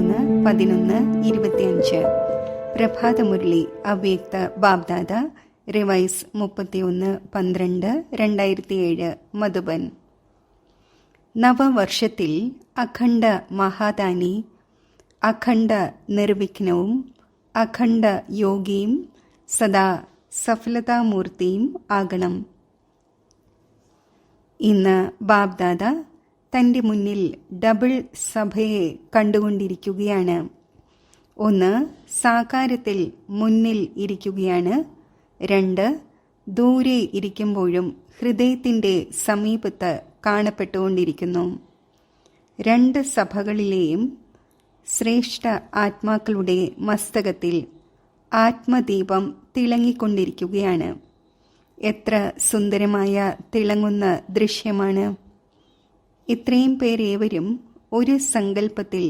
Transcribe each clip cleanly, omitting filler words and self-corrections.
23/11/25. പ്രഭാതമുരളി അവ്യക്ത ബാബ്ദാദ റിവൈസ് 31/12/2007 മധുബൻ. നവവർഷത്തിൽ അഖണ്ഡ മഹാദാനി, അഖണ്ഡ നിർവിഘ്നവും അഖണ്ഡ യോഗിയും സദാ സഫലതാമൂർത്തിയും ആകണം. ഇന്ന് ബാബ്ദാദ തൻ്റെ മുന്നിൽ ഡബിൾ സഭയെ കണ്ടുകൊണ്ടിരിക്കുകയാണ്. ഒന്ന്, സാകാരത്തിൽ മുന്നിൽ ഇരിക്കുകയാണ്. 2, ദൂരെ ഇരിക്കുമ്പോഴും ഹൃദയത്തിൻ്റെ സമീപത്ത് കാണപ്പെട്ടുകൊണ്ടിരിക്കുന്നു. 2 സഭകളിലെയും ശ്രേഷ്ഠ ആത്മാക്കളുടെ മസ്തകത്തിൽ ആത്മദീപം തിളങ്ങിക്കൊണ്ടിരിക്കുകയാണ്. എത്ര സുന്ദരമായ തിളങ്ങുന്ന ദൃശ്യമാണ്! ഇത്രയും പേരേവരും ഒരു സങ്കല്പത്തിൽ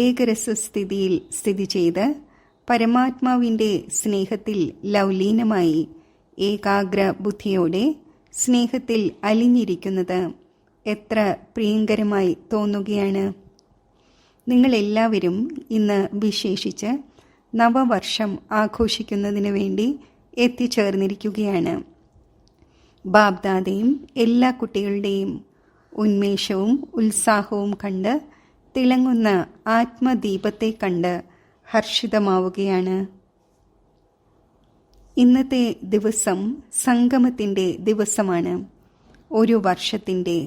ഏകരസസ്ഥിതിയിൽ സ്ഥിതി ചെയ്ത് പരമാത്മാവിൻ്റെ സ്നേഹത്തിൽ ലൗലീനമായി ഏകാഗ്ര ബുദ്ധിയോടെ സ്നേഹത്തിൽ അലിഞ്ഞിരിക്കുന്നത് എത്ര പ്രിയങ്കരമായി തോന്നുകയാണ്! നിങ്ങളെല്ലാവരും ഇന്ന് വിശേഷിച്ച് നവവർഷം ആഘോഷിക്കുന്നതിന് വേണ്ടി എത്തിച്ചേർന്നിരിക്കുകയാണ്. ബാബ്ദാദയും എല്ലാ കുട്ടികളുടെയും ഉന്മേഷവും ഉത്സാഹവും കണ്ട് തിളങ്ങുന്ന ആത്മദീപത്തെ കണ്ട് ഹർഷിതമാവുകയാണ്. ഇന്നത്തെ ദിവസം സംഗമത്തിൻ്റെ ദിവസമാണ്. ഒരു വർഷത്തിൻ്റെ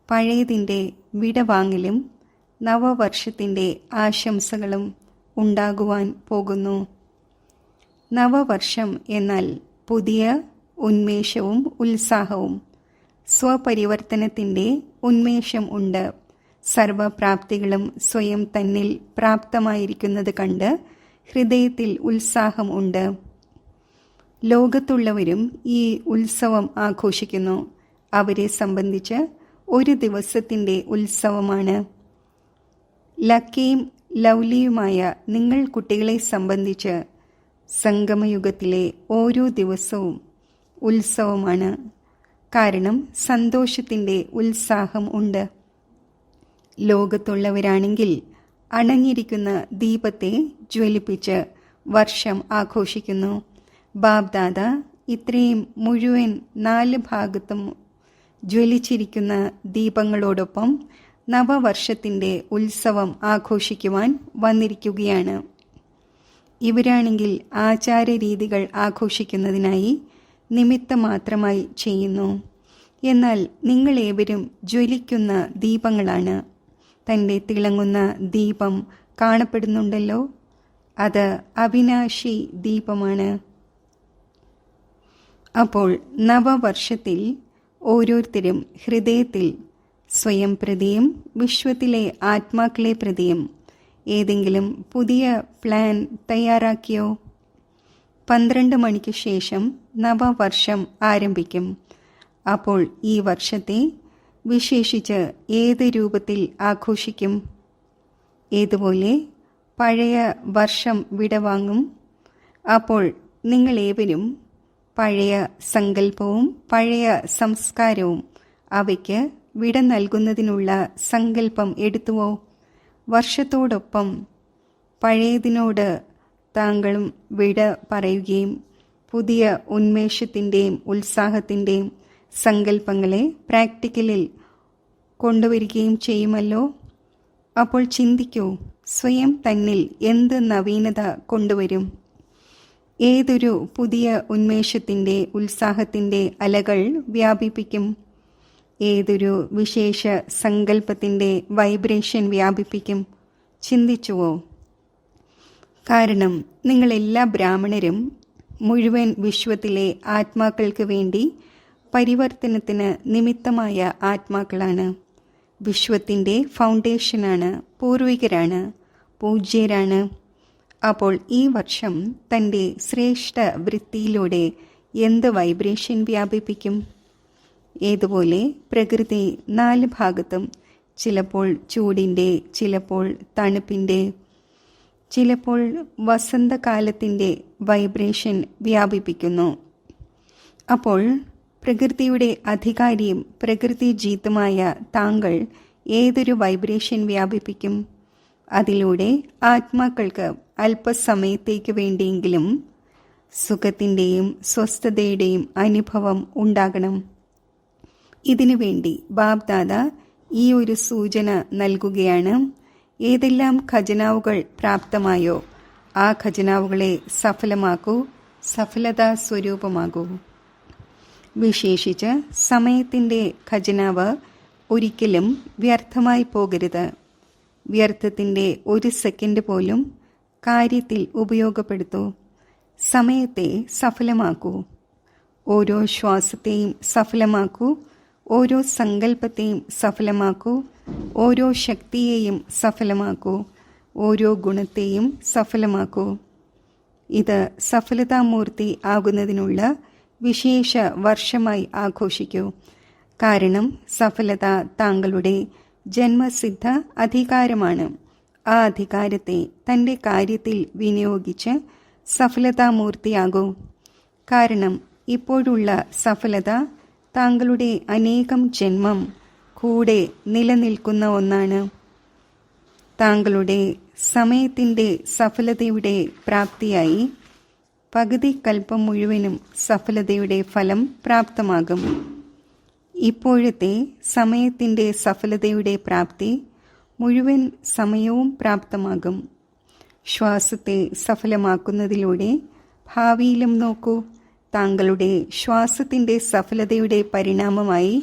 പഴയതിൻ്റെ വിടവാങ്ങലും നവവർഷത്തിൻ്റെ ആശംസകളും ഉണ്ടാകുവാൻ പോകുന്നു. നവവർഷം എന്നാൽ പുതിയ ഉന്മേഷവും ഉത്സാഹവും സ്വപരിവർത്തനത്തിൻ്റെ ഉന്മേഷം ഉണ്ട്. സർവപ്രാപ്തികളും സ്വയം തന്നിൽ പ്രാപ്തമായിരിക്കുന്നത് കണ്ട് ഹൃദയത്തിൽ ഉത്സാഹം ഉണ്ട്. ലോകത്തുള്ളവരും ഈ ഉത്സവം ആഘോഷിക്കുന്നു. അവരെ സംബന്ധിച്ച് ഒരു ദിവസത്തിൻ്റെ ഉത്സവമാണ്. ലക്കിയും ലൗലിയുമായ നിങ്ങൾ കുട്ടികളെ സംബന്ധിച്ച് സംഗമയുഗത്തിലെ ഓരോ ദിവസവും ഉത്സവമാണ്. കാരണം സന്തോഷത്തിൻ്റെ ഉത്സാഹം ഉണ്ട്. ലോകത്തുള്ളവരാണെങ്കിൽ അണഞ്ഞിരിക്കുന്ന ദീപത്തെ ജ്വലിപ്പിച്ച് വർഷം ആഘോഷിക്കുന്നു. ബാബ്ദാദ ഇത്രയും മുഴുവൻ 4 ഭാഗത്തും ജ്വലിച്ചിരിക്കുന്ന ദീപങ്ങളോടൊപ്പം നവവർഷത്തിൻ്റെ ഉത്സവം ആഘോഷിക്കുവാൻ വന്നിരിക്കുകയാണ്. ഇവരാണെങ്കിൽ ആചാരരീതികൾ ആഘോഷിക്കുന്നതിനായി നിമിത്തമാത്രമായി ചെയ്യുന്നു. എന്നാൽ നിങ്ങളേവരും ജ്വലിക്കുന്ന ദീപങ്ങളാണ്. തൻ്റെ തിളങ്ങുന്ന ദീപം കാണപ്പെടുന്നുണ്ടല്ലോ, അത് അവിനാശി ദീപമാണ്. അപ്പോൾ നവവർഷത്തിൽ ഓരോരുത്തരും ഹൃദയത്തിൽ സ്വയം പ്രതിയും വിശ്വത്തിലെ ആത്മാക്കളെ പ്രതിയും ഏതെങ്കിലും പുതിയ പ്ലാൻ തയ്യാറാക്കിയോ? 12 മണിക്ക് ശേഷം നവവർഷം ആരംഭിക്കും. അപ്പോൾ ഈ വർഷത്തെ വിശേഷിച്ച് ഏത് രൂപത്തിൽ ആഘോഷിക്കും? ഏതുപോലെ പഴയ വർഷം വിടവാങ്ങും. അപ്പോൾ നിങ്ങളേവരും പഴയ സങ്കല്പവും പഴയ സംസ്കാരവും അവയ്ക്ക് വിട നൽകുന്നതിനുള്ള സങ്കല്പം എടുത്തുവോ? വർഷത്തോടൊപ്പം പഴയതിനോട് താങ്കളും വിട പറയുകയും പുതിയ ഉന്മേഷത്തിൻ്റെയും ഉത്സാഹത്തിൻ്റെയും സങ്കല്പങ്ങളെ പ്രാക്ടിക്കലിൽ കൊണ്ടുവരികയും ചെയ്യുമല്ലോ. അപ്പോൾ ചിന്തിക്കൂ, സ്വയം തന്നിൽ എന്ത് നവീനത കൊണ്ടുവരും? ഏതൊരു പുതിയ ഉന്മേഷത്തിൻ്റെ ഉത്സാഹത്തിൻ്റെ അലകൾ വ്യാപിപ്പിക്കും? ഏതൊരു വിശേഷ സങ്കല്പത്തിൻ്റെ വൈബ്രേഷൻ വ്യാപിപ്പിക്കും? ചിന്തിച്ചുവോ? കാരണം നിങ്ങളെല്ലാ ബ്രാഹ്മണരും മുഴുവൻ വിശ്വത്തിലെ ആത്മാക്കൾക്ക് വേണ്ടി പരിവർത്തനത്തിന് നിമിത്തമായ ആത്മാക്കളാണ്. വിശ്വത്തിൻ്റെ ഫൗണ്ടേഷനാണ്, പൂർവികരാണ്, പൂജ്യരാണ്. അപ്പോൾ ഈ വർഷം തൻ്റെ ശ്രേഷ്ഠ വൃത്തിയിലൂടെ എന്ത് വൈബ്രേഷൻ വ്യാപിപ്പിക്കും? ഏതുപോലെ പ്രകൃതി 4 ഭാഗത്തും ചിലപ്പോൾ ചൂടിൻ്റെ, ചിലപ്പോൾ തണുപ്പിൻ്റെ, ചിലപ്പോൾ വസന്തകാലത്തിൻ്റെ വൈബ്രേഷൻ വ്യാപിപ്പിക്കുന്നു. അപ്പോൾ പ്രകൃതിയുടെ അധികാരിയും പ്രകൃതി ജീത്തുമായ താങ്കൾ ഏതൊരു വൈബ്രേഷൻ വ്യാപിപ്പിക്കും? അതിലൂടെ ആത്മാക്കൾക്ക് അല്പസമയത്തേക്ക് വേണ്ടിയെങ്കിലും സുഖത്തിൻ്റെയും സ്വസ്ഥതയുടെയും അനുഭവം ഉണ്ടാകണം. ഇതിനുവേണ്ടി ബാബ്ദാദ ഈ ഒരു സൂചന നൽകുകയാണ്. ഏതെല്ലാം ഖജനാവുകൾ പ്രാപ്തമായോ ആ ഖജനാവുകളെ സഫലമാക്കൂ, സഫലതാ സ്വരൂപമാകൂ. വിശേഷിച്ച് സമയത്തിൻ്റെ ഖജനാവ് ഒരിക്കലും വ്യർത്ഥമായി പോകരുത്. വ്യർത്ഥത്തിൻ്റെ ഒരു സെക്കൻഡ് പോലും കാര്യത്തിൽ ഉപയോഗപ്പെടുത്തൂ. സമയത്തെ സഫലമാക്കൂ. ഓരോ ശ്വാസത്തെയും സഫലമാക്കൂ. ഓരോ സങ്കല്പത്തെയും സഫലമാക്കൂ. ഓരോ ശക്തിയെയും സഫലമാക്കൂ. ഓരോ ഗുണത്തെയും സഫലമാക്കൂ. ഇത് സഫലതാമൂർത്തി ആകുന്നതിനുള്ള വിശേഷ വർഷമായി ആഘോഷിക്കൂ. കാരണം സഫലത താങ്കളുടെ ജന്മസിദ്ധ അധികാരമാണ്. ആ അധികാരത്തെ തൻ്റെ കാര്യത്തിൽ വിനിയോഗിച്ച് സഫലതാമൂർത്തിയാകൂ. കാരണം ഇപ്പോഴുള്ള സഫലത താങ്കളുടെ അനേകം ജന്മം കൂടെ നിലനിൽക്കുന്ന ഒന്നാണ്. താങ്കളുടെ സമയത്തിൻ്റെ സഫലതയുടെ പ്രാപ്തിയായി പകുതി കൽപ്പം മുഴുവനും സഫലതയുടെ ഫലം പ്രാപ്തമാകും. ഇപ്പോഴത്തെ സമയത്തിൻ്റെ സഫലതയുടെ പ്രാപ്തി മുഴുവൻ സമയവും പ്രാപ്തമാകും. ശ്വാസത്തെ സഫലമാക്കുന്നതിലൂടെ ഭാവിയിലും നോക്കൂ. താങ്കളുടെ ശ്വാസത്തിൻ്റെ സഫലതയുടെ പരിണാമമായി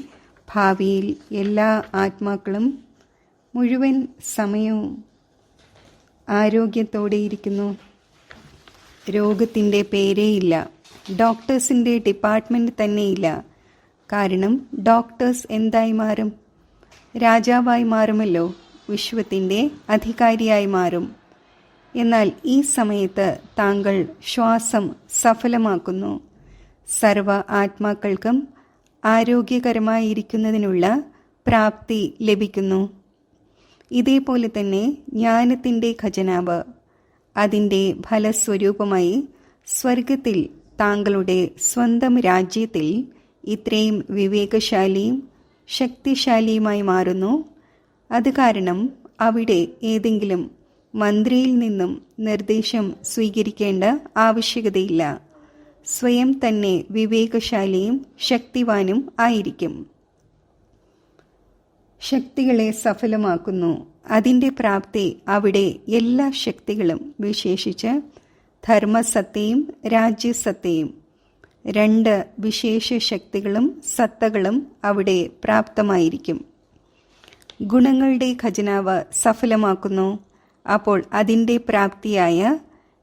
ഭാവിയിൽ എല്ലാ ആത്മാക്കളും മുഴുവൻ സമയവും ആരോഗ്യത്തോടെയിരിക്കുന്നു. രോഗത്തിൻ്റെ പേരേയില്ല. ഡോക്ടേഴ്സിൻ്റെ ഡിപ്പാർട്ട്മെൻറ്റ് തന്നെയില്ല. കാരണം ഡോക്ടേഴ്സ് എന്തായി മാറും? രാജാവായി മാറുമല്ലോ, വിശ്വത്തിൻ്റെ അധികാരിയായി മാറും. എന്നാൽ ഈ സമയത്ത് താങ്കൾ ശ്വാസം സഫലമാക്കുന്നു. സർവ ആത്മാക്കൾക്കും ആരോഗ്യകരമായിരിക്കുന്നതിനുള്ള പ്രാപ്തി ലഭിക്കുന്നു. ഇതേപോലെ തന്നെ ജ്ഞാനത്തിൻ്റെ ഖജനാവ്, അതിൻ്റെ ഫലസ്വരൂപമായി സ്വർഗത്തിൽ താങ്കളുടെ സ്വന്തം രാജ്യത്തിൽ ഇത്രയും വിവേകശാലിയും ശക്തിശാലിയുമായി മാറുന്നു. അത് കാരണം അവിടെ ഏതെങ്കിലും മന്ത്രിയിൽ നിന്നും നിർദ്ദേശം സ്വീകരിക്കേണ്ട ആവശ്യകതയില്ല. സ്വയം തന്നെ വിവേകശാലിയും ശക്തിവാനും ആയിരിക്കും. ശക്തികളെ സഫലമാക്കുന്നു. അതിൻ്റെ പ്രാപ്തി അവിടെ എല്ലാ ശക്തികളും, വിശേഷിച്ച് ധർമ്മസത്തയും രാജ്യസത്തയും, രണ്ട് വിശേഷ ശക്തികളും സത്തകളും അവിടെ പ്രാപ്തമായിരിക്കും. ഗുണങ്ങളുടെ ഖജനാവ് സഫലമാക്കുന്നു. അപ്പോൾ അതിൻ്റെ പ്രാപ്തിയായ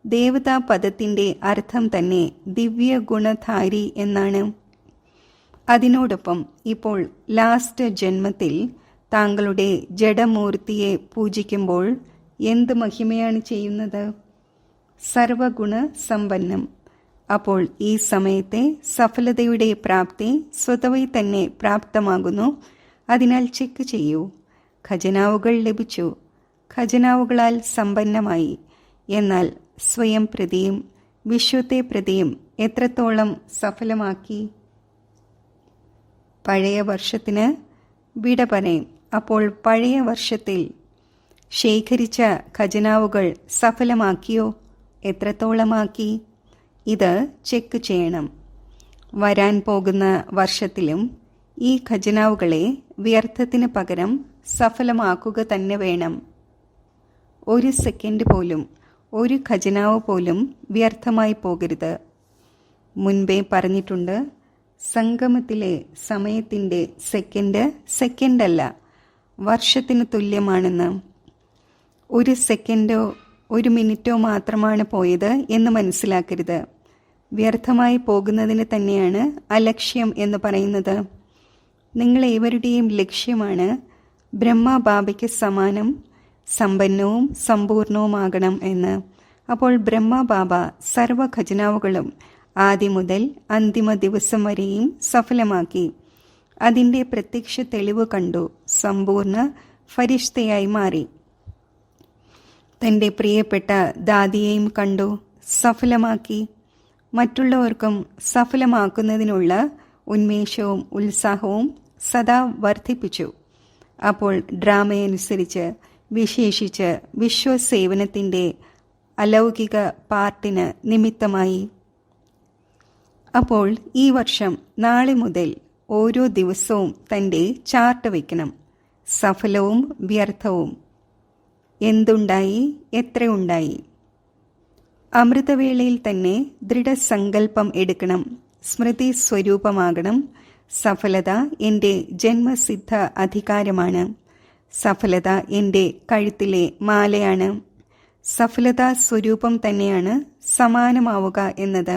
ദേവതാ പദത്തിൻ്റെ അർത്ഥം തന്നെ ദിവ്യ ഗുണധാരി എന്നാണ്. അതിനോടൊപ്പം ഇപ്പോൾ ലാസ്റ്റ് ജന്മത്തിൽ താങ്കളുടെ ജഡമൂർത്തിയെ പൂജിക്കുമ്പോൾ എന്ത് മഹിമയാണ് ചെയ്യുന്നത്? സർവഗുണ സമ്പന്നം. അപ്പോൾ ഈ സമയത്തെ സഫലതയുടെ പ്രാപ്തി സ്വതവേ തന്നെ പ്രാപ്തമാകുന്നു. അതിനാൽ ചെക്ക് ചെയ്യൂ. ഖജനാവുകൾ ലഭിച്ചു, ഖജനാവുകളാൽ സമ്പന്നമായി. എന്നാൽ സ്വയം പ്രതിയും വിശ്വത്തെ പ്രതിയും എത്രത്തോളം സഫലമാക്കി? പഴയ വർഷത്തിന് വിട പറയും. അപ്പോൾ പഴയ വർഷത്തിൽ ശേഖരിച്ച ഖജനാവുകൾ സഫലമാക്കിയോ? എത്രത്തോളമാക്കി? ഇത് ചെക്ക് ചെയ്യണം. വരാൻ പോകുന്ന വർഷത്തിലും ഈ ഖജനാവുകളെ വ്യർത്ഥത്തിന് പകരം സഫലമാക്കുക തന്നെ വേണം. ഒരു സെക്കൻഡ് പോലും, ഒരു ഖജനാവ് പോലും വ്യർത്ഥമായി പോകരുത്. മുൻപേ പറഞ്ഞിട്ടുണ്ട്, സംഗമത്തിലെ സമയത്തിൻ്റെ സെക്കൻഡല്ല, വർഷത്തിന് തുല്യമാണെന്ന്. ഒരു സെക്കൻഡോ ഒരു മിനിറ്റോ മാത്രമാണ് പോയത് എന്ന് മനസ്സിലാക്കരുത്. വ്യർത്ഥമായി പോകുന്നതിന് തന്നെയാണ് അലക്ഷ്യം എന്ന് പറയുന്നത്. നിങ്ങളേവരുടെയും ലക്ഷ്യമാണ് ബ്രഹ്മബാബയ്ക്ക് സമാനം സമ്പന്നവും സമ്പൂർണവുമാകണം എന്ന്. അപ്പോൾ ബ്രഹ്മബാബ സർവ ഖജനാവുകളും ആദ്യം മുതൽ അന്തിമ ദിവസം വരെയും സഫലമാക്കി. അതിൻ്റെ പ്രത്യക്ഷ തെളിവ് കണ്ടു. സമ്പൂർണ്ണ ഫരിഷ്തയായി മാറി. തൻ്റെ പ്രിയപ്പെട്ട ദാദിയെയും കണ്ടു, സഫലമാക്കി. മറ്റുള്ളവർക്കും സഫലമാക്കുന്നതിനുള്ള ഉന്മേഷവും ഉത്സാഹവും സദാ വർദ്ധിപ്പിച്ചു. അപ്പോൾ ഡ്രാമയനുസരിച്ച് വിശേഷിച്ച് വിശ്വസേവനത്തിൻ്റെ അലൗകിക പാർട്ടിന് നിമിത്തമായി. അപ്പോൾ ഈ വർഷം നാളെ മുതൽ ഓരോ ദിവസവും തൻ്റെ ചാർട്ട് വയ്ക്കണം. സഫലവും വ്യർത്ഥവും. എന്തുണ്ടായി, എത്രയുണ്ടായി. അമൃതവേളയിൽ തന്നെ ദൃഢസങ്കല്പം എടുക്കണം. സ്മൃതി സ്വരൂപമാകണം. സഫലത എൻ്റെ ജന്മസിദ്ധ അധികാരമാണ്. സഫലത എൻ്റെ കഴുത്തിലെ മാലയാണ്. സഫലതാ സ്വരൂപം തന്നെയാണ് സമാനമാവുക എന്നത്.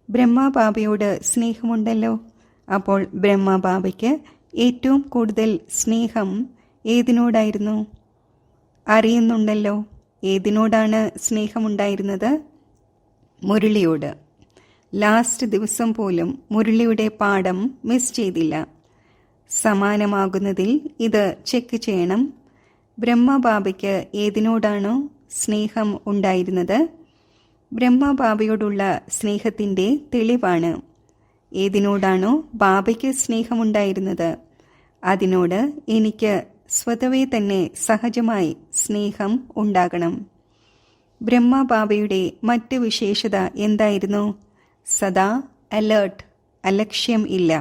ബ്രഹ്മബാബയോട് സ്നേഹമുണ്ടല്ലോ. അപ്പോൾ ബ്രഹ്മബാബയ്ക്ക് ഏറ്റവും കൂടുതൽ സ്നേഹം ഏതിനോടായിരുന്നു? അറിയുന്നുണ്ടല്ലോ. ഏതിനോടാണ് സ്നേഹമുണ്ടായിരുന്നത്? മുരളിയോട്. ലാസ്റ്റ് ദിവസം പോലും മുരളിയുടെ പാഠം മിസ് ചെയ്തില്ല. സമാനമാകുന്നതിൽ ഇത് ചെക്ക് ചെയ്യണം. ബ്രഹ്മബാബയ്ക്ക് ഏതിനോടാണോ സ്നേഹം ഉണ്ടായിരുന്നത്? ബ്രഹ്മബാബയോടുള്ള സ്നേഹത്തിൻ്റെ തെളിവാണ്. ഏതിനോടാണോ ബാബയ്ക്ക് സ്നേഹമുണ്ടായിരുന്നത് അതിനോട് എനിക്ക് സ്വതവേ തന്നെ സഹജമായി സ്നേഹം ഉണ്ടാകണം. ബ്രഹ്മബാബയുടെ മറ്റ് വിശേഷത എന്തായിരുന്നു? സദാ അലേർട്ട്, അലക്ഷ്യം ഇല്ല.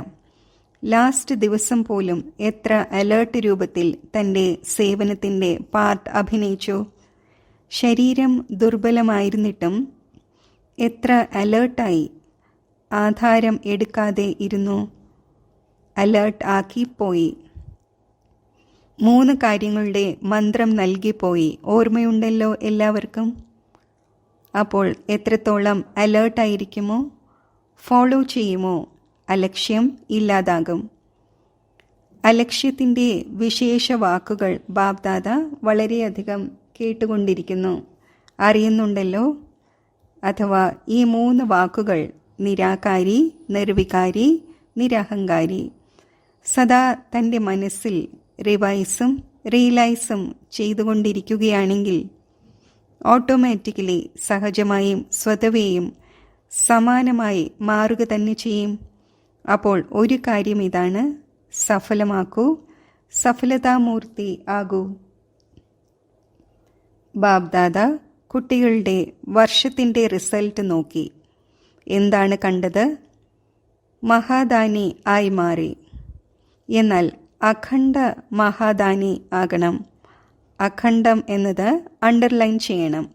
ലാസ്റ്റ് ദിവസം പോലും എത്ര അലേർട്ട് രൂപത്തിൽ തൻ്റെ സേവനത്തിൻ്റെ പാർട്ട് അഭിനയിച്ചു. ശരീരം ദുർബലമായിരുന്നിട്ടും എത്ര അലേർട്ടായി. ആധാരം എടുക്കാതെ ഇരുന്നു. അലേർട്ട് ആക്കിപ്പോയി. 3 കാര്യങ്ങളുടെ മന്ത്രം നൽകിപ്പോയി. ഓർമ്മയുണ്ടല്ലോ എല്ലാവർക്കും. അപ്പോൾ എത്രത്തോളം അലേർട്ടായിരിക്കുമോ? ഫോളോ ചെയ്യുമോ? അലക്ഷ്യം ഇല്ലാതാകും. അലക്ഷ്യത്തിൻ്റെ വിശേഷ വാക്കുകൾ ബാബ്ദാദ വളരെയധികം കേട്ടുകൊണ്ടിരിക്കുന്നു. അറിയുന്നുണ്ടല്ലോ. അഥവാ ഈ 3 വാക്കുകൾ നിരാകാരി, നിർവികാരി, നിരഹങ്കാരി സദാ തൻ്റെ മനസ്സിൽ റിവൈസും റിയലൈസും ചെയ്തുകൊണ്ടിരിക്കുകയാണെങ്കിൽ ഓട്ടോമാറ്റിക്കലി സഹജമായും സ്വതവേയും സമാനമായി മാറുക തന്നെ ചെയ്യും. അപ്പോൾ ഒരു കാര്യം ഇതാണ്: സഫലമാക്കൂ, സഫലതാമൂർത്തി ആകൂ. ബാബ്ദാദ കുട്ടികളുടെ വർഷത്തിൻ്റെ റിസൾട്ട് നോക്കി. എന്താണ് കണ്ടത്? മഹാദാനി ആയി മാറി. എന്നാൽ അഖണ്ഡ മഹാദാനി ആകണം. അഖണ്ഡം എന്നത് അണ്ടർലൈൻ ചെയ്യണം.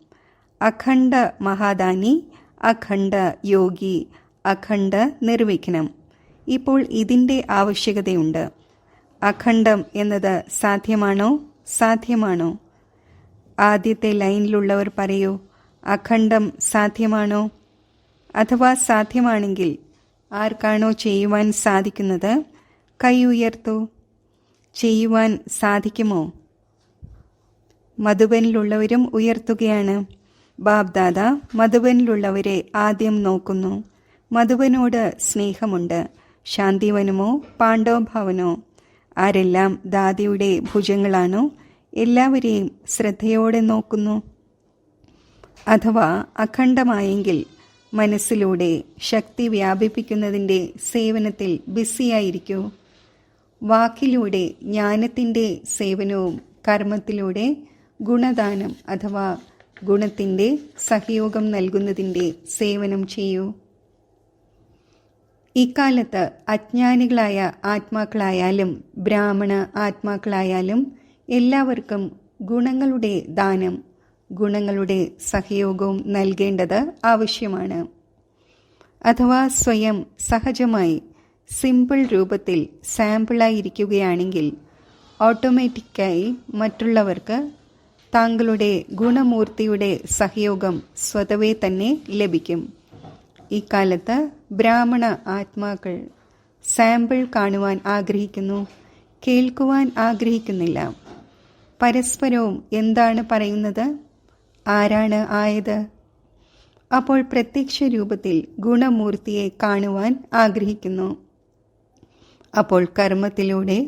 അഖണ്ഡ മഹാദാനി, അഖണ്ഡ യോഗി, അഖണ്ഡ നിർവിഘ്നം. ഇപ്പോൾ ഇതിൻ്റെ ആവശ്യകതയുണ്ട്. അഖണ്ഡം എന്നത് സാധ്യമാണോ? സാധ്യമാണോ? ആദ്യത്തെ ലൈനിലുള്ളവർ പറയൂ, അഖണ്ഡം സാധ്യമാണോ? അഥവാ സാധ്യമാണെങ്കിൽ ആർക്കാണോ ചെയ്യുവാൻ സാധിക്കുന്നത് കൈ ഉയർത്തൂ. ചെയ്യുവാൻ സാധിക്കുമോ? മധുബനിലുള്ളവരും ഉയർത്തുകയാണ്. ബാബ്ദാദ മധുബനിലുള്ളവരെ ആദ്യം നോക്കുന്നു. മധുബനോട് സ്നേഹമുണ്ട്. ശാന്തിവനമോ പാണ്ഡവഭവനോ ആരെല്ലാം ദാദിയുടെ ഭുജങ്ങളാണോ എല്ലാവരെയും ശ്രദ്ധയോടെ നോക്കുന്നു. അഥവാ അഖണ്ഡമായെങ്കിൽ മനസ്സിലൂടെ ശക്തി വ്യാപിപ്പിക്കുന്നതിൻ്റെ സേവനത്തിൽ ബിസിയായിരിക്കൂ. വാക്കിലൂടെ ജ്ഞാനത്തിൻ്റെ സേവനവും കർമ്മത്തിലൂടെ ഗുണദാനം അഥവാ ഗുണത്തിൻ്റെ സഹയോഗം നൽകുന്നതിൻ്റെ സേവനം ചെയ്യൂ. ഇക്കാലത്ത് അജ്ഞാനികളായ ആത്മാക്കളായാലും ബ്രാഹ്മണ ആത്മാക്കളായാലും എല്ലാവർക്കും ഗുണങ്ങളുടെ ദാനം, ഗുണങ്ങളുടെ സഹയോഗവും നൽകേണ്ടത് ആവശ്യമാണ്. അഥവാ സ്വയം സഹജമായി സിമ്പിൾ രൂപത്തിൽ സാമ്പിളായിരിക്കുകയാണെങ്കിൽ ഓട്ടോമാറ്റിക്കായി മറ്റുള്ളവർക്ക് താങ്കളുടെ ഗുണമൂർത്തിയുടെ സഹയോഗം സ്വതവേ തന്നെ ലഭിക്കും. ഇക്കാലത്ത് ബ്രാഹ്മണ ആത്മാക്കൾ സാമ്പിൾ കാണുവാൻ ആഗ്രഹിക്കുന്നു, കേൾക്കുവാൻ ആഗ്രഹിക്കുന്നില്ല. പരസ്പരവും എന്താണ് പറയുന്നത്? ആരാണ് ആയത്? അപ്പോൾ പ്രത്യക്ഷ രൂപത്തിൽ ഗുണമൂർത്തിയെ കാണുവാൻ ആഗ്രഹിക്കുന്നു. അപ്പോൾ കർമ്മത്തിലൂടെ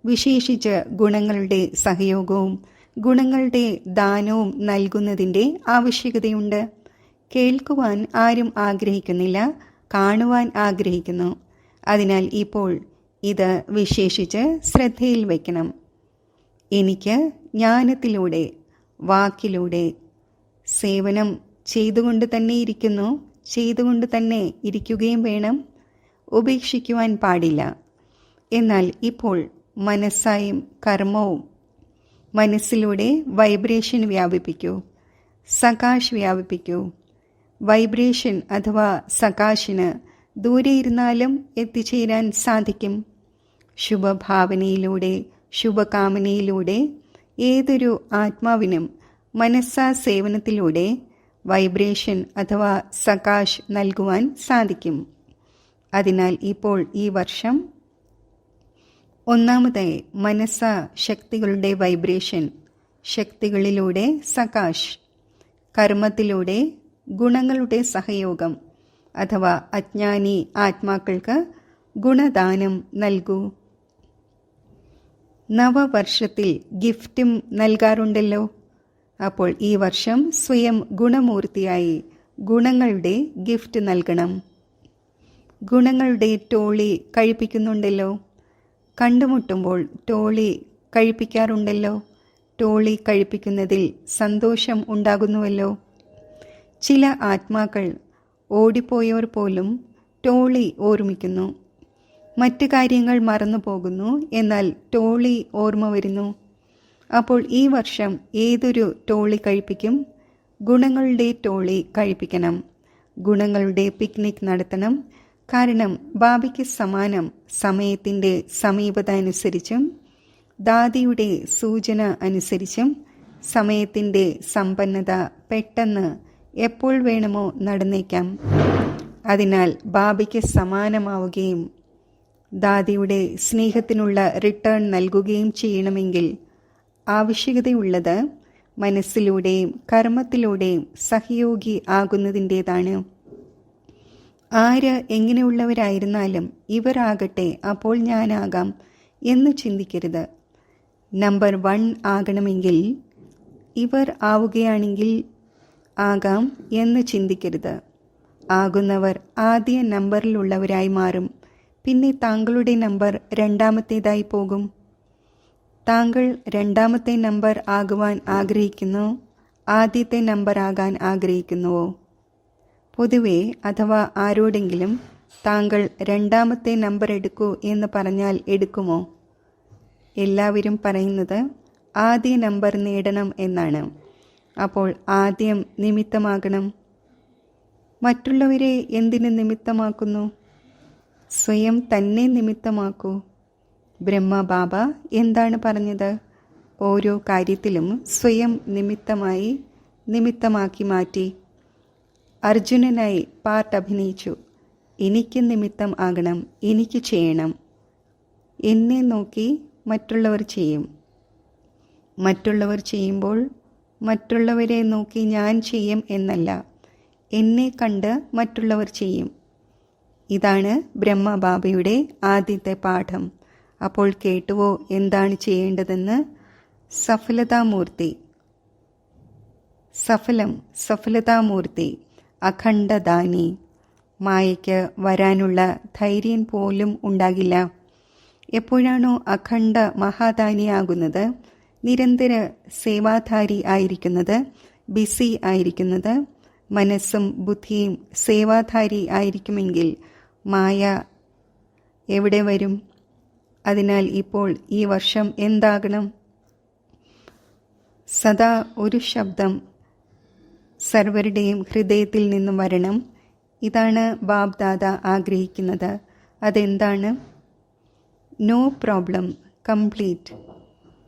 വിശേഷിച്ച് ഗുണങ്ങളുടെ സഹയോഗവും ഗുണങ്ങളുടെ ദാനവും നൽകുന്നതിൻ്റെ ആവശ്യകതയുണ്ട്. കേൾക്കുവാൻ ആരും ആഗ്രഹിക്കുന്നില്ല, കാണുവാൻ ആഗ്രഹിക്കുന്നു. അതിനാൽ ഇപ്പോൾ ഇത് വിശേഷിച്ച് ശ്രദ്ധയിൽ വയ്ക്കണം. എനിക്ക് ജ്ഞാനത്തിലൂടെ, വാക്കിലൂടെ. സേവനം ചെയ്തുകൊണ്ട് തന്നെ ഇരിക്കുന്നു, ചെയ്തുകൊണ്ട് തന്നെ ഇരിക്കുകയും വേണം, ഉപേക്ഷിക്കുവാൻ പാടില്ല. എന്നാൽ ഇപ്പോൾ മനസ്സായും കർമ്മവും. മനസ്സിലൂടെ വൈബ്രേഷൻ വ്യാപിപ്പിക്കൂ, സകാശ് വ്യാപിപ്പിക്കൂ. വൈബ്രേഷൻ അഥവാ സകാശിന് ദൂരെ ഇരുന്നാലും എത്തിച്ചേരാൻ സാധിക്കും. ശുഭഭാവനയിലൂടെ, ശുഭകാമനയിലൂടെ ഏതൊരു ആത്മാവിനും മനസ്സാ സേവനത്തിലൂടെ വൈബ്രേഷൻ അഥവാ സകാശ് നൽകുവാൻ സാധിക്കും. അതിനാൽ ഇപ്പോൾ ഈ വർഷം ഒന്നാമതായി മനസ്സാ ശക്തികളുടെ വൈബ്രേഷൻ, ശക്തികളിലൂടെ സകാശ്, കർമ്മത്തിലൂടെ ഗുണങ്ങളുടെ സഹയോഗം അഥവാ അജ്ഞാനി ആത്മാക്കൾക്ക് ഗുണദാനം നൽകൂ. നവവർഷത്തിൽ ഗിഫ്റ്റും നൽകാറുണ്ടല്ലോ. അപ്പോൾ ഈ വർഷം സ്വയം ഗുണമൂർത്തിയായി ഗുണങ്ങളുടെ ഗിഫ്റ്റ് നൽകണം. ഗുണങ്ങളുടെ ടോളി കഴിപ്പിക്കുന്നുണ്ടല്ലോ. കണ്ടുമുട്ടുമ്പോൾ ടോളി കഴിപ്പിക്കാറുണ്ടല്ലോ. ടോളി കഴിപ്പിക്കുന്നതിൽ സന്തോഷം ഉണ്ടാകുന്നുവല്ലോ. ചില ആത്മാക്കൾ ഓടിപ്പോയവർ പോലും ടോളി ഓർമ്മിക്കുന്നു. മറ്റ് കാര്യങ്ങൾ മറന്നു പോകുന്നു, എന്നാൽ ടോളി ഓർമ്മ വരുന്നു. അപ്പോൾ ഈ വർഷം ഏതൊരു ടോളി കഴിപ്പിക്കും? ഗുണങ്ങളുടെ ടോളി കഴിപ്പിക്കണം. ഗുണങ്ങളുടെ പിക്നിക് നടത്തണം. കാരണം ബാബയ്ക്ക് സമാനം സമയത്തിൻ്റെ സമീപത അനുസരിച്ചും ദാദിയുടെ സൂചന അനുസരിച്ചും സമയത്തിൻ്റെ സമ്പന്നത പെട്ടെന്ന് എപ്പോൾ വേണമോ നടന്നേക്കാം. അതിനാൽ ബാബയ്ക്ക് സമാനമാവുകയും ദാദിയുടെ സ്നേഹത്തിനുള്ള റിട്ടേൺ നൽകുകയും ചെയ്യണമെങ്കിൽ ആവശ്യകതയുള്ളത് മനസ്സിലൂടെയും കർമ്മത്തിലൂടെയും സഹയോഗി ആകുന്നതിൻ്റേതാണ്. ആര് എങ്ങനെയുള്ളവരായിരുന്നാലും ഇവരാകട്ടെ, അപ്പോൾ ഞാനാകാം എന്ന് ചിന്തിക്കരുത്. നമ്പർ 1 ആകണമെങ്കിൽ ഇവർ ആവുകയാണെങ്കിൽ ആകാം എന്ന് ചിന്തിക്കരുത്. ആകുന്നവർ ആദ്യ നമ്പറിലുള്ളവരായി മാറും. പിന്നെ താങ്കളുടെ നമ്പർ രണ്ടാമത്തേതായി പോകും. താങ്കൾ രണ്ടാമത്തെ നമ്പർ ആകുവാൻ ആഗ്രഹിക്കുന്നു, ആദ്യത്തെ നമ്പർ ആകാൻ ആഗ്രഹിക്കുന്നുവോ? പൊതുവെ അഥവാ ആരോടെങ്കിലും താങ്കൾ രണ്ടാമത്തെ നമ്പർ എടുക്കൂ എന്ന് പറഞ്ഞാൽ എടുക്കുമോ? എല്ലാവരും പറയുന്നത് ആദ്യ നമ്പർ നേടണം എന്നാണ്. അപ്പോൾ ആദ്യം നിമിത്തമാകണം. മറ്റുള്ളവരെ എന്തിന് നിമിത്തമാക്കുന്നു? സ്വയം തന്നെ നിമിത്തമാക്കൂ. ബ്രഹ്മ ബാബ എന്താണ് പറഞ്ഞത്? ഓരോ കാര്യത്തിലും സ്വയം നിമിത്തമാക്കി മാറ്റി. അർജുനനായി പാർട്ട് അഭിനയിച്ചു. എനിക്ക് നിമിത്തം ആകണം, എനിക്ക് ചെയ്യണം. എന്നെ നോക്കി മറ്റുള്ളവർ ചെയ്യും. മറ്റുള്ളവർ ചെയ്യുമ്പോൾ മറ്റുള്ളവരെ നോക്കി ഞാൻ ചെയ്യും എന്നല്ല, എന്നെ കണ്ട് മറ്റുള്ളവർ ചെയ്യും. ഇതാണ് ബ്രഹ്മബാബയുടെ ആദ്യത്തെ പാഠം. അപ്പോൾ കേട്ടുവോ എന്താണ് ചെയ്യേണ്ടതെന്ന്? സഫലതാമൂർത്തി, അഖണ്ഡദാനി. മായയ്ക്ക് വരാനുള്ള ധൈര്യം പോലും ഉണ്ടാകില്ല. എപ്പോഴാണോ അഖണ്ഡ മഹാദാനിയാകുന്നത്, നിരന്തര സേവാധാരി ആയിരിക്കുന്നത്, ബിസി ആയിരിക്കുന്നത്, മനസ്സും ബുദ്ധിയും സേവാധാരി ആയിരിക്കുമെങ്കിൽ മായ എവിടെ വരും? അതിനാൽ ഇപ്പോൾ ഈ വർഷം എന്താകണം? സദാ ഒരു ശബ്ദം സർവരുടെയും ഹൃദയത്തിൽ നിന്നും വരണം. ഇതാണ് ബാബ് ദാദ ആഗ്രഹിക്കുന്നത്. അതെന്താണ്? No problem, complete.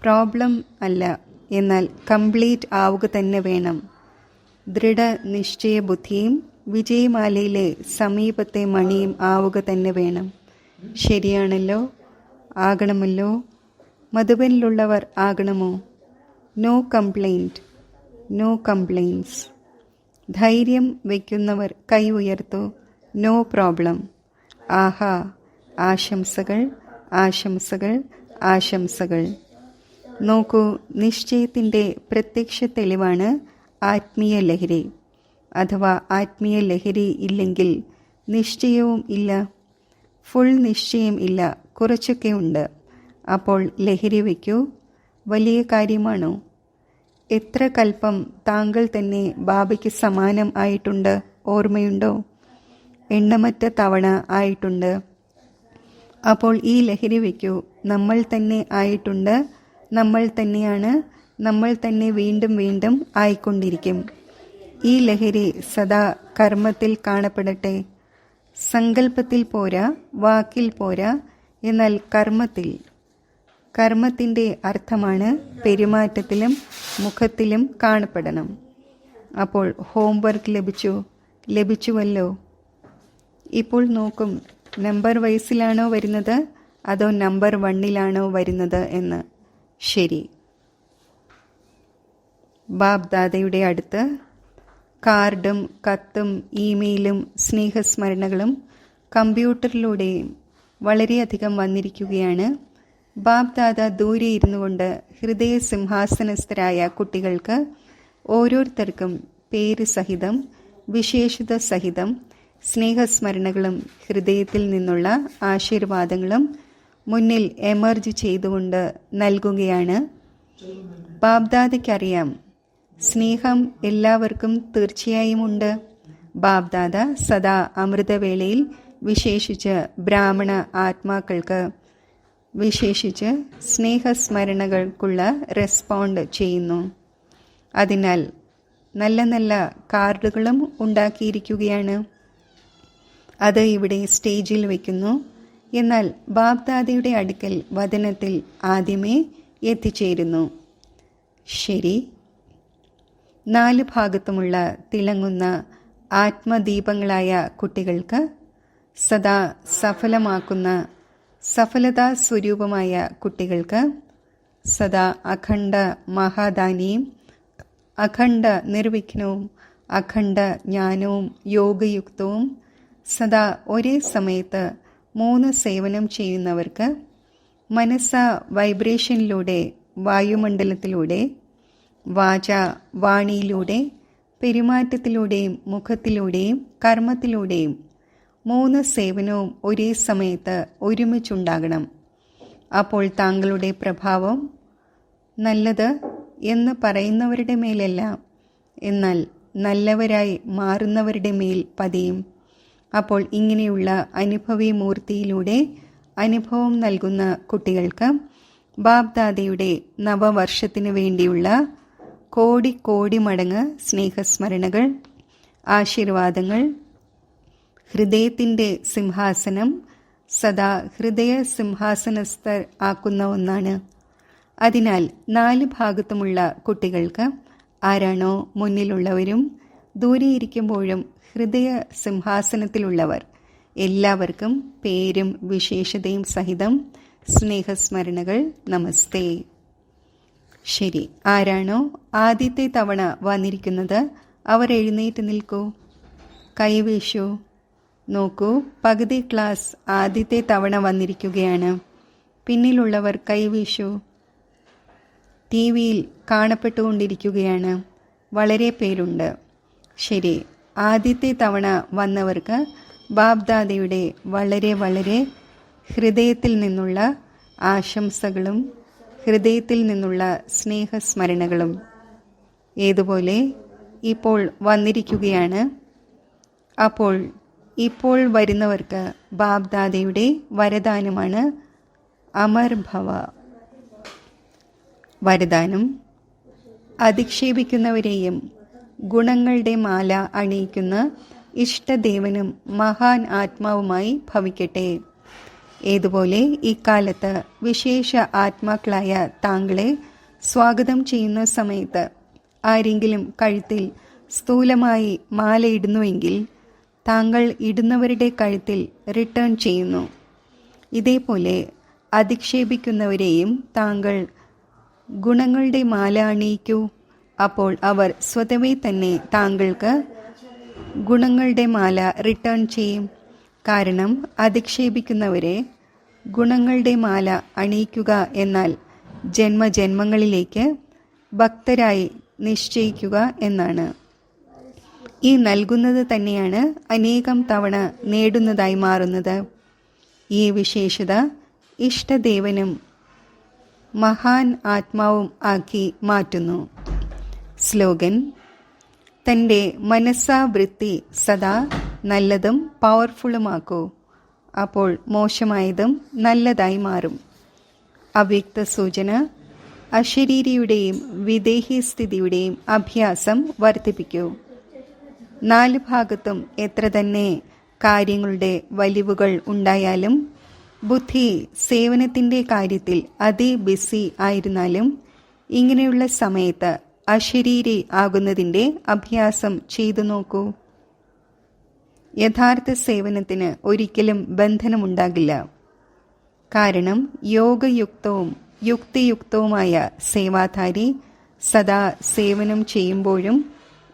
പ്രോബ്ലം അല്ല, എന്നാൽ കംപ്ലീറ്റ് ആവുക തന്നെ വേണം. ദൃഢനിശ്ചയ ബുദ്ധിയും വിജയമാലയിലെ സമീപത്തെ മണിയും ആവുക തന്നെ വേണം. ശരിയാണല്ലോ? ആകണമല്ലോ? മധുബനിലുള്ളവർ ആകണമോ? No complaint, no compliance. ധൈര്യം വയ്ക്കുന്നവർ കൈ ഉയർത്തു. No problem. ആഹാ, ആശംസകൾ, ആശംസകൾ, ആശംസകൾ. നോക്കൂ, നിശ്ചയത്തിൻ്റെ പ്രത്യക്ഷ തെളിവാണ് ആത്മീയ ലഹരി. അഥവാ ആത്മീയ ലഹരി ഇല്ലെങ്കിൽ നിശ്ചയവും ഇല്ല. ഫുൾ നിശ്ചയം ഇല്ല, കുറച്ചൊക്കെ ഉണ്ട്. അപ്പോൾ ലഹരി വയ്ക്കൂ. വലിയ കാര്യമാണോ? എത്ര കൽപ്പം താങ്കൾ തന്നെ ബാബയ്ക്ക് സമാനം ആയിട്ടുണ്ട്, ഓർമ്മയുണ്ടോ? എണ്ണമറ്റ തവണ ആയിട്ടുണ്ട്. അപ്പോൾ ഈ ലഹരി വയ്ക്കൂ. നമ്മൾ തന്നെ ആയിട്ടുണ്ട്, നമ്മൾ തന്നെയാണ്, നമ്മൾ തന്നെ വീണ്ടും വീണ്ടും ആയിക്കൊണ്ടിരിക്കും. ഈ ലഹരി സദാ കർമ്മത്തിൽ കാണപ്പെടട്ടെ. സങ്കല്പത്തിൽ പോരാ, വാക്കിൽ പോരാ, എന്നാൽ കർമ്മത്തിൽ. കർമ്മത്തിൻ്റെ അർത്ഥമാണ് പെരുമാറ്റത്തിലും മുഖത്തിലും കാണപ്പെടണം. അപ്പോൾ ഹോംവർക്ക് ലഭിച്ചുവല്ലോ. ഇപ്പോൾ നോക്കും, നമ്പർ വൈസിലാണോ വരുന്നത് അതോ നമ്പർ 1 വരുന്നത് എന്ന്. ശരി. ബാബ് ദാദയുടെ അടുത്ത് കാർഡും കത്തും ഇമെയിലും സ്നേഹസ്മരണകളും കമ്പ്യൂട്ടറിലൂടെയും വളരെയധികം വന്നിരിക്കുകയാണ്. ബാബ് ദാദ ദൂരെ ഇരുന്നു കൊണ്ട് ഹൃദയ സിംഹാസനസ്ഥരായ കുട്ടികൾക്ക് ഓരോരുത്തർക്കും പേര് സഹിതം, വിശേഷത സഹിതം സ്നേഹസ്മരണകളും ഹൃദയത്തിൽ നിന്നുള്ള ആശീർവാദങ്ങളും മുന്നിൽ എമർജ് ചെയ്തുകൊണ്ട് നൽകുകയാണ്. ബാബ്ദാദയ്ക്കറിയാം, സ്നേഹം എല്ലാവർക്കും തീർച്ചയായും ഉണ്ട്. ബാബ്ദാദ സദാ അമൃതവേളയിൽ വിശേഷിച്ച് ബ്രാഹ്മണ ആത്മാക്കൾക്ക് വിശേഷിച്ച് സ്നേഹസ്മരണകൾക്കുള്ള റെസ്പോണ്ട് ചെയ്യുന്നു. അതിനാൽ നല്ല നല്ല കാർഡുകളും ഉണ്ടാക്കിയിരിക്കുകയാണ്. അത് ഇവിടെ സ്റ്റേജിൽ വയ്ക്കുന്നു. എന്നാൽ ബാബ്ദാദയുടെ അടുക്കൽ വദനത്തിൽ ആദ്യമേ എത്തിച്ചേരുന്നു. ശരി. 4 ഭാഗത്തുമുള്ള തിളങ്ങുന്ന ആത്മദീപങ്ങളായ കുട്ടികൾക്ക് സദാ സഫലമാക്കുന്ന സഫലതാ സ്വരൂപമായ കുട്ടികൾക്ക് സദാ അഖണ്ഡ മഹാദാനിയും അഖണ്ഡ നിർവിഘ്നവും അഖണ്ഡ ജ്ഞാനവും യോഗയുക്തവും സദാ ഒരേ സമയത്ത് 3 സേവനം ചെയ്യുന്നവർക്ക് മനസ്സ വൈബ്രേഷനിലൂടെ, വായുമണ്ഡലത്തിലൂടെ, വാച വാണിയിലൂടെ, പെരുമാറ്റത്തിലൂടെയും മുഖത്തിലൂടെയും കർമ്മത്തിലൂടെയും 3 സേവനവും ഒരേ സമയത്ത് ഒരുമിച്ചുണ്ടാകണം. അപ്പോൾ താങ്കളുടെ പ്രഭാവം നല്ലത് എന്ന് പറയുന്നവരുടെ മേലല്ല, എന്നാൽ നല്ലവരായി മാറുന്നവരുടെ മേൽ പതിയും. അപ്പോൾ ഇങ്ങനെയുള്ള അനുഭവി മൂർത്തിയിലൂടെ അനുഭവം നൽകുന്ന കുട്ടികൾക്ക് ബാബ്ദാദയുടെ നവവർഷത്തിനു വേണ്ടിയുള്ള കോടി കോടി മടങ്ങ് സ്നേഹസ്മരണകൾ, ആശീർവാദങ്ങൾ. ഹൃദയത്തിൻ്റെ സിംഹാസനം സദാ ഹൃദയ സിംഹാസനസ്ഥർ ആക്കുന്ന ഒന്നാണ്. അതിനാൽ 4 ഭാഗത്തുമുള്ള കുട്ടികൾക്ക് ആരാണോ മുന്നിലുള്ളവരും ദൂരെയിരിക്കുമ്പോഴും ഹൃദയ സിംഹാസനത്തിലുള്ളവർ എല്ലാവർക്കും പേരും വിശേഷതയും സഹിതം സ്നേഹസ്മരണകൾ. നമസ്തേ. ശരി. ആരാണോ ആദ്യത്തെ തവണ വന്നിരിക്കുന്നത് അവർ എഴുന്നേറ്റ് നിൽക്കൂ, കൈവീശൂ. നോക്കൂ, പകുതി ക്ലാസ് ആദ്യത്തെ തവണ വന്നിരിക്കുകയാണ്. പിന്നിലുള്ളവർ കൈവീശൂ. TV-യിൽ കാണപ്പെട്ടുകൊണ്ടിരിക്കുകയാണ്. വളരെ പേരുണ്ട്. ശരി. ആദ്യത്തെ തവണ വന്നവർക്ക് ബാബ്ദാദയുടെ വളരെ വളരെ ഹൃദയത്തിൽ നിന്നുള്ള ആശംസകളും ഹൃദയത്തിൽ നിന്നുള്ള സ്നേഹസ്മരണകളും. ഏതുപോലെ ഇപ്പോൾ വന്നിരിക്കുകയാണ്. അപ്പോൾ ഇപ്പോൾ വരുന്നവർക്ക് ബാബ്ദാദയുടെ വരദാനമാണ് അമർ ഭവ. വരദാനം: അധിക്ഷേപിക്കുന്നവരെയും ഗുണങ്ങളുടെ മാല അണിയിക്കുന്ന ഇഷ്ടദേവനും മഹാൻ ആത്മാവുമായി ഭവിക്കട്ടെ. ഏതുപോലെ ഇക്കാലത്ത് വിശേഷ ആത്മാക്കളായ താങ്കളെ സ്വാഗതം ചെയ്യുന്ന സമയത്ത് ആരെങ്കിലും കഴുത്തിൽ സ്ഥൂലമായി മാലയിടുന്നുവെങ്കിൽ താങ്കൾ ഇടുന്നവരുടെ കഴുത്തിൽ റിട്ടേൺ ചെയ്യുന്നു. ഇതേപോലെ അധിക്ഷേപിക്കുന്നവരെയും താങ്കൾ ഗുണങ്ങളുടെ മാല അണിയിക്കൂ. അപ്പോൾ അവർ സ്വതവേ തന്നെ താങ്കൾക്ക് ഗുണങ്ങളുടെ മാല റിട്ടേൺ ചെയ്യും. കാരണം അധിക്ഷേപിക്കുന്നവരെ ഗുണങ്ങളുടെ മാല അണിയിക്കുക എന്നാൽ ജന്മജന്മങ്ങളിലേക്ക് ഭക്തരായി നിശ്ചയിക്കുക എന്നാണ്. ഈ നൽകുന്നത് തന്നെയാണ് അനേകം തവണ നേടുന്നതായി മാറുന്നത്. ഈ വിശേഷത ഇഷ്ടദേവനും മഹാൻ ആത്മാവും ആക്കി മാറ്റുന്നു. സ്ലോഗൻ: തൻ്റെ മനസ്സാവൃത്തി സദാ നല്ലതും പവർഫുള്ളുമാക്കൂ. അപ്പോൾ മോശമായതും നല്ലതായി മാറും. അവ്യക്ത സൂചന: അശരീരിയുടെയും വിദേഹീസ്ഥിതിയുടെയും അഭ്യാസം വർദ്ധിപ്പിക്കൂ. 4 ഭാഗത്തും എത്ര തന്നെ കാര്യങ്ങളുടെ വലിവുകൾ ഉണ്ടായാലും, ബുദ്ധി സേവനത്തിൻ്റെ കാര്യത്തിൽ ബിസി ആയിരുന്നാലും, ഇങ്ങനെയുള്ള സമയത്ത് അശരീരി ആകുന്നതിൻ്റെ അഭ്യാസം ചെയ്തു നോക്കൂ. യഥാർത്ഥ സേവനത്തിന് ഒരിക്കലും ബന്ധനമുണ്ടാകില്ല. കാരണം യോഗയുക്തവും യുക്തിയുക്തവുമായ സേവാധാരി സദാ സേവനം ചെയ്യുമ്പോഴും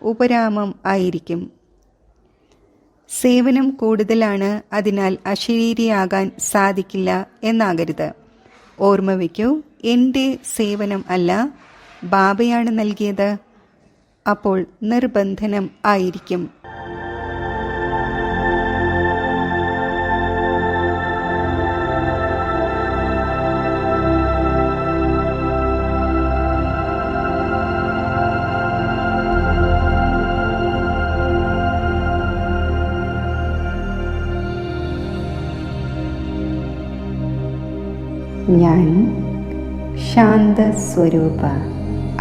ഉപരാമം ആയിരിക്കും. സേവനം കൂടുതലാണ്, അതിനാൽ അശരീരിയാകാൻ സാധിക്കില്ല എന്നാകരുത്. ഓർമ്മ വയ്ക്കൂ, എൻ്റെ സേവനം അല്ല, ബാബയാണ് നൽകിയത്. അപ്പോൾ നിർബന്ധനം ആയിരിക്കും. ഞാൻ ശാന്തസ്വരൂപ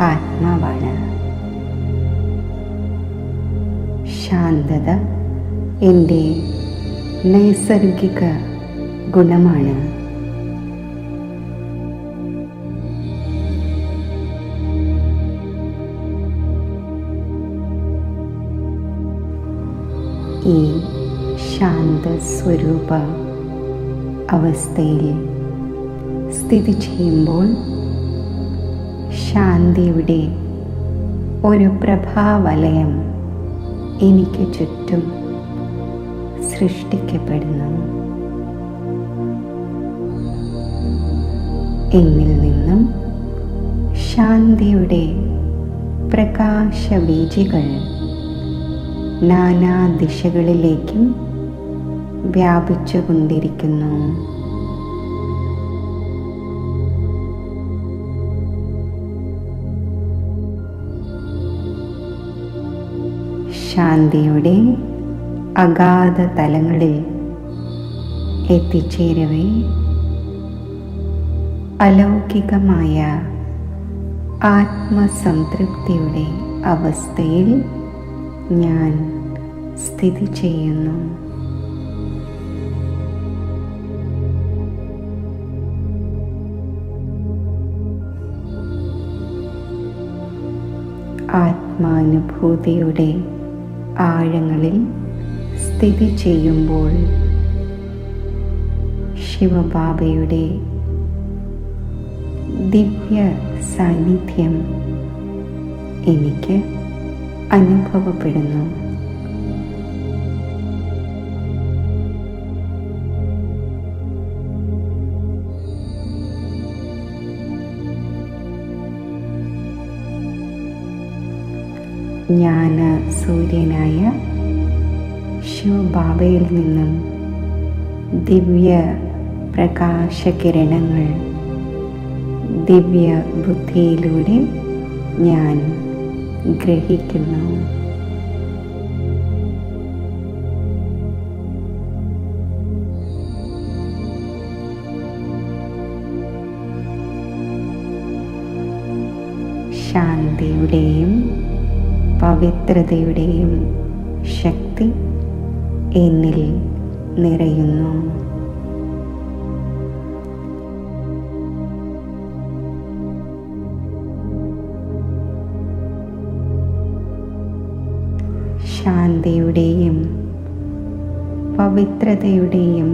ആത്മാവാണ്. ശാന്തത എൻ്റെ നൈസർഗിക ഗുണമാണ്. ഈ ശാന്തസ്വരൂപ അവസ്ഥയിൽ സ്ഥിതി ചെയ്യുമ്പോൾ ശാന്തിയുടെ ഒരു പ്രഭാവലയം എനിക്ക് ചുറ്റും സൃഷ്ടിക്കപ്പെടുന്നു. എന്നിൽ നിന്നും ശാന്തിയുടെ പ്രകാശവീചികൾ നാനാ ദിശകളിലേക്കും വ്യാപിച്ചുകൊണ്ടിരിക്കുന്നു. ശാന്തിയുടെ അഗാധ തലങ്ങളിൽ എത്തിച്ചേരവേ അലൗകികമായ ആത്മസംതൃപ്തിയുടെ അവസ്ഥയിൽ ഞാൻ സ്ഥിതി ചെയ്യുന്നു. ആത്മാനുഭൂതിയുടെ ആഴങ്ങളിൽ സ്ഥിതി ചെയ്യുമ്പോൾ ശിവബാബയുടെ ദിവ്യ സാന്നിധ്യം എനിക്ക് അനുഭവപ്പെടുന്നു. ജ്ഞാന സൂര്യനായ ശിവബാബയിൽ നിന്നും ദിവ്യ പ്രകാശകിരണങ്ങൾ ദിവ്യ ബുദ്ധിയിലൂടെ ഞാൻ ഗ്രഹിക്കുന്നു. ശാന്തിയുടെയും പവിത്രതയുടെയും ശക്തി എന്നിൽ നിറയുന്നു. ശാന്തിയുടെയും പവിത്രതയുടെയും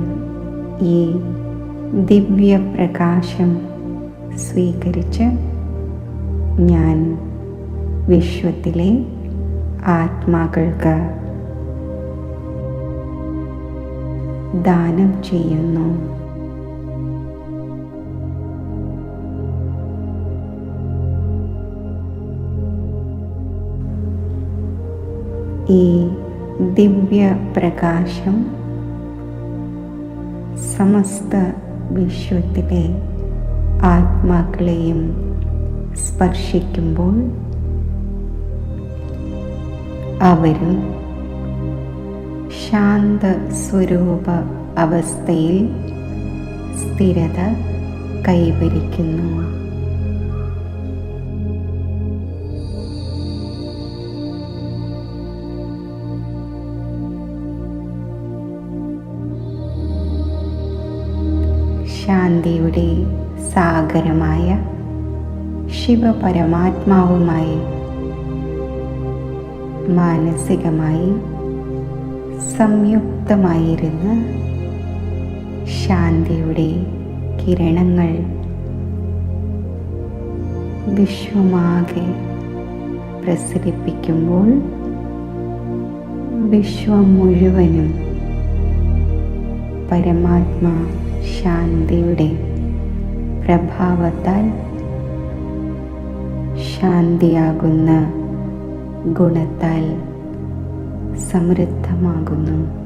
ഈ ദിവ്യപ്രകാശം സ്വീകരിച്ച് ഞാൻ വിശ്വത്തിലെ ആത്മാക്കൾക്ക് ദാനം ചെയ്യുന്നു. ഈ ദിവ്യപ്രകാശം സമസ്ത വിശ്വത്തിലെ ആത്മാക്കളെയും സ്പർശിക്കുമ്പോൾ അവരും ശാന്ത സ്വരൂപ അവസ്ഥയിൽ സ്ഥിരത കൈവരിക്കുന്നു. ശാന്തിയുടെ സാഗരമായ ശിവപരമാത്മാവുമായി മാനസികമായി സംയുക്തമായിരുന്ന് ശാന്തിയുടെ കിരണങ്ങൾ വിശ്വമാകെ പ്രസരിപ്പിക്കുമ്പോൾ വിശ്വം മുഴുവനും പരമാത്മാ ശാന്തിയുടെ പ്രഭാവത്താൽ ശാന്തിയാകുന്ന ഗുണത്താൽ സമൃദ്ധമാകുന്നു.